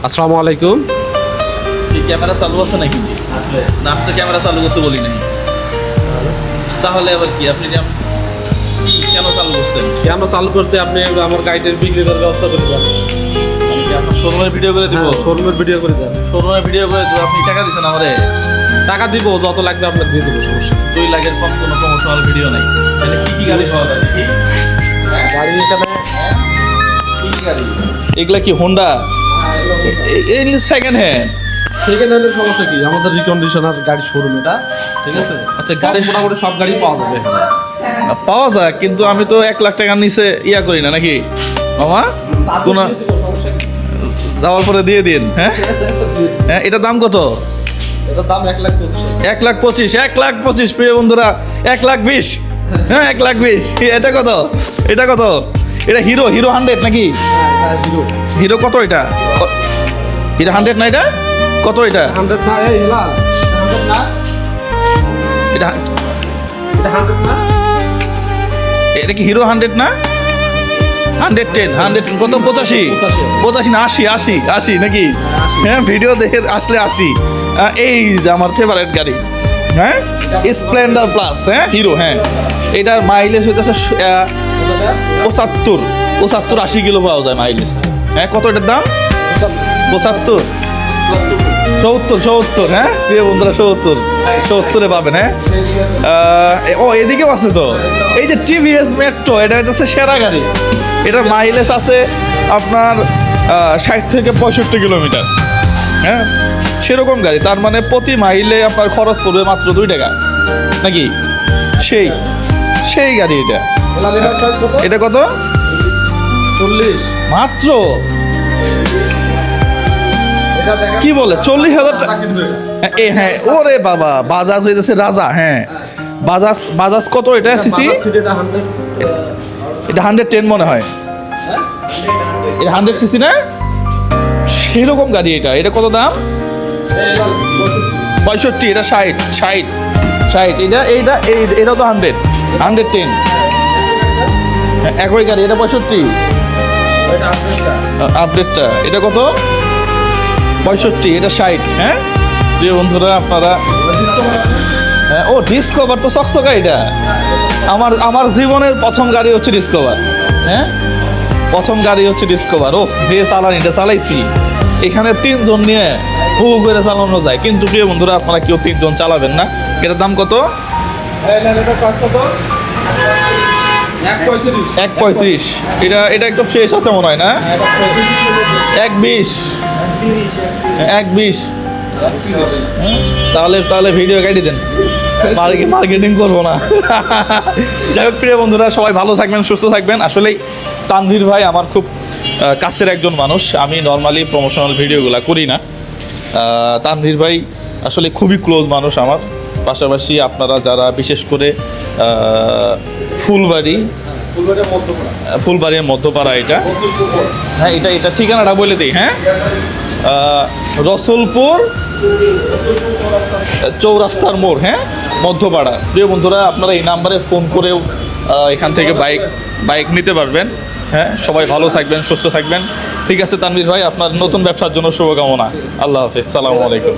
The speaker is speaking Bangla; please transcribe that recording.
আসসালামু আলাইকুম। কি ক্যামেরা চালু আছে নাকি? না, আপনি ক্যামেরা চালু করতে বলি নাই। তাহলে আবার কি আপনি কি কেন চালু করছেন? আমরা চালু করছি, আপনি আমার গাইডের বিক্রি করার ব্যবস্থা করে দেন। আমি কি আপনার শোরুমের ভিডিও করে দিব? শোরুমের ভিডিও করে দেন। শোরুমের ভিডিও করে দিব। আপনি টাকা দিচ্ছেন আমারে? টাকা দিব, যত লাগবে আপনার দিয়ে দেবো, সমস্যা নেই। 2 লাখের কম কোনো প্রমোশনাল ভিডিও নাই। তাহলে কি গাড়ি পাওয়া যায়? গাড়ি এখানে কি গাড়ি? এগুলা কি হোন্ডা? এই সেকেন্ড হ্যান্ড। সেকেন্ড হ্যান্ডের সমস্যা কি? আমাদের রিকন্ডিশনার গাড়ি শোরুম এটা, ঠিক আছে? আচ্ছা, গাড়ি মোটামুটি সব গাড়ি পাওয়া যাবে এখানে। পাওয়া যায়, কিন্তু আমি তো 1 লাখ টাকার নিচে করি না নাকি মামা? কোন যাওয়ার পরে দিয়ে দিন। হ্যাঁ, এটা দাম কত? এটার দাম 1,25,000। 1,25,000 1,25,000 প্রিয় বন্ধুরা, 1,20,000। হ্যাঁ, 1,20,000। এটা কত? এটা কত? এটা হিরো 100 নাকি? হিরো কত এটা? এটা 100 না? এটা কত? এটা 100 না, এই লাল 100 না, এটা এটা 100 না। এটা কি হিরো 100 না? 110 কত? 85 না 80 নাকি? হ্যাঁ, ভিডিও দেখে আসলে 80। এই যে আমার ফেভারিট গাড়ি, হ্যাঁ, স্প্লেন্ডার প্লাস, হ্যাঁ, হিরো। হ্যাঁ, এটার মাইলেজ হইতেছে 75-80 কিলো পাওয়া যায় মাইলেজ। হ্যাঁ, কত এটার দাম? 75 70। হ্যাঁ প্রিয় বন্ধুরা, 70-এ পাবেন। হ্যাঁ, ও এদিকেও আছে তো। এই যে টিভিএস মেট্রো, এটা হচ্ছে সেরা গাড়ি। এটা মাইলেজ আছে আপনার 60 থেকে 65 কিলোমিটার। হ্যাঁ, সেরকম গাড়ি। তার মানে প্রতি মাইলে আপনার খরচ পড়বে মাত্র 2 টাকা নাকি? সেই গাড়ি এটা। এটা কত? 40 মাত্র? এটা দেখেন কি বলে 40,000 টাকা? কিন্তু এটা হ্যাঁ, ওরে বাবা, বাজাজ হইতেছে রাজা। হ্যাঁ, বাজাজ কত এটা সিসি? এটা 110 মনে হয়। এটা 100 সিসি না? সেরকম গাড়ি এটা। এটা কত দাম? 65। এটা 60। এটা তো 110। একই গাড়ি, এটা 65। আপডেটটা এটা কত? 65। এটা 60। হ্যাঁ প্রিয় বন্ধুরা, আপনারা হ্যাঁ, ও ডিসকভার তো চকচকা। এটা আমার জীবনের প্রথম গাড়ি হচ্ছে ডিসকভার। হ্যাঁ, প্রথম গাড়ি হচ্ছে ডিসকভার। ও যে চালান, এটা চালাইছি। এখানে 3 জন নিয়ে হু করে চালানো যায়, কিন্তু প্রিয় বন্ধুরা আপনারা কেউ 3 জন চালাবেন না। এটার দাম কত? 1,35। এটা একটু ফ্রেশ আছে মনে হয় না? 1,20। তাহলে ভিডিও গাইডি দেন, মার্কেটিং করবো না। যাই হোক প্রিয় বন্ধুরা, সবাই ভালো থাকবেন, সুস্থ থাকবেন। আসলেই তানভীর ভাই আমার খুব কাছের একজন মানুষ। আমি নর্মালি প্রমোশনাল ভিডিওগুলো করি না। তানভীর ভাই আসলে খুবই ক্লোজ মানুষ আমার। পাশাপাশি আপনারা যারা বিশেষ করে ফুলবাড়ির মধ্যপাড়া, এটা হ্যাঁ, এটা ঠিকানাটা বলে দিই। হ্যাঁ, রসুলপুর চৌরাস্তার মোড়। হ্যাঁ, মধ্যপাড়া। প্রিয় বন্ধুরা, আপনারা এই নাম্বারে ফোন করেও এখান থেকে বাইক নিতে পারবেন। হ্যাঁ, সবাই ভালো থাকবেন, সুস্থ থাকবেন। ঠিক আছে তানভীর ভাই, আপনার নতুন ব্যবসার জন্য শুভকামনা। আল্লাহ হাফেজ, সালামু আলাইকুম।